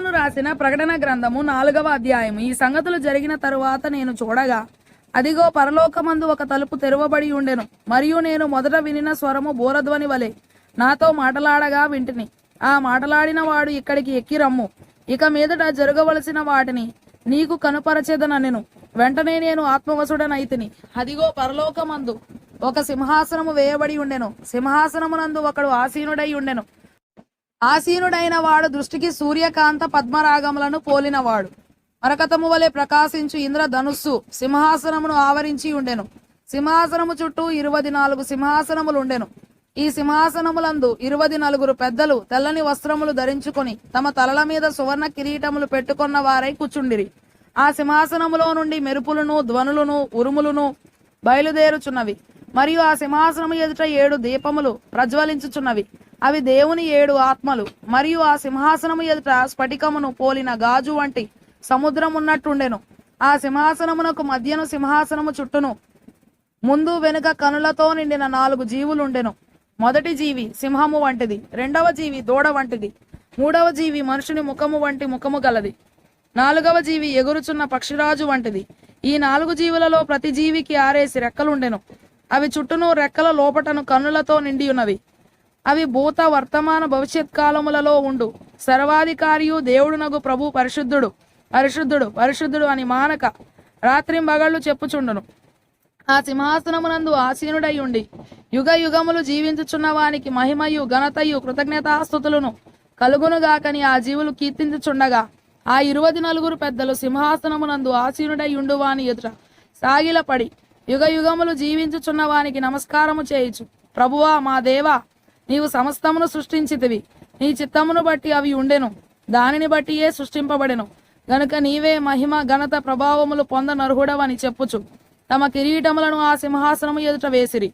యోహాను రాసిన ప్రకటన గ్రంథము 4వ అధ్యాయము. ఈ సంగతులు జరిగిన తరువాత నేను చూడగా, అదిగో పరలోకమందు ఒక తలుపు తెరవబడి ఉండెను. మరియు నేను మొదట వినిన స్వరము బోరధ్వని వలె నాతో మాటలాడగా వింటిని. ఆ మాటలాడిన వాడు, ఇక్కడికి ఎక్కి రమ్ము, ఇక మీదట జరగవలసిన వాటిని నీకు కనుపరచెదనెను. వెంటనే నేను ఆత్మవశుడనైతిని. అదిగో పరలోకమందు ఒక సింహాసనము వేయబడి ఉండెను. సింహాసనమునందు ఒకడు ఆసీనుడై ఉండెను. ఆసీనుడైన వాడు దృష్టికి సూర్యకాంత పద్మరాగములను పోలినవాడు. మరకతము వలె ప్రకాశించు ఇంద్రధనుస్సు సింహాసనమును ఆవరించి ఉండెను. సింహాసనము చుట్టూ 24 సింహాసనములుండెను. ఈ సింహాసనములందు 24 పెద్దలు తెల్లని వస్త్రములు ధరించుకొని తమ తలల మీద సువర్ణ కిరీటములు పెట్టుకున్న వారై కూర్చుండిరి. ఆ సింహాసనములో నుండి మెరుపులను, ధ్వనులను, ఉరుములను బయలుదేరుచున్నవి. మరియు ఆ సింహాసనము ఎదుట 7 దీపములు ప్రజ్వలించుచున్నవి. అవి దేవుని 7 ఆత్మలు. మరియు ఆ సింహాసనము ఎదుట స్ఫటికమును పోలిన గాజు వంటి సముద్రం ఉన్నట్టుండెను. ఆ సింహాసనమునకు మధ్యను సింహాసనము చుట్టూను ముందు వెనుక కనులతో నిండిన 4 జీవులుండెను. మొదటి జీవి సింహము వంటిది, రెండవ జీవి దూడ వంటిది, మూడవ జీవి మనుషుని ముఖము వంటి ముఖము గలది, నాలుగవ జీవి ఎగురుచున్న పక్షిరాజు వంటిది. ఈ 4 జీవులలో ప్రతి జీవికి 6 రెక్కలుండెను. అవి చుట్టూను రెక్కల లోపటను కన్నులతో నిండి ఉన్నవి. అవి భూత వర్తమాన భవిష్యత్ కాలములలో ఉండు సర్వాధికారియు దేవుడునగు ప్రభు పరిశుద్ధుడు, పరిశుద్ధుడు, పరిశుద్ధుడు అని మానక రాత్రింబగళ్ళు చెప్పుచుండును. ఆ సింహాసనమునందు ఆసీనుడై ఉండి యుగ యుగములు జీవించుచున్న వానికి మహిమయు ఘనతయు కృతజ్ఞతాస్తుతులను కలుగునుగాకని ఆ జీవులు కీర్తించుచుండగా, ఆ 24 పెద్దలు సింహాసనమునందు ఆసీనుడై ఉండు వాని ఎదుట సాగిలపడి యుగ యుగములు జీవించుచున్న వానికి నమస్కారము చేయుచు, ప్రభువా మా దేవా, నీవు సమస్తమును సృష్టించితివి. నీ చిత్తమును బట్టి అవి ఉండెను, దానిని బట్టియే సృష్టింపబడెను. గనుక నీవే మహిమ ఘనత ప్రభావములు పొందనర్హుడవని చెప్పుచు తమ కిరీటములను ఆ సింహాసనము ఎదుట వేసిరి.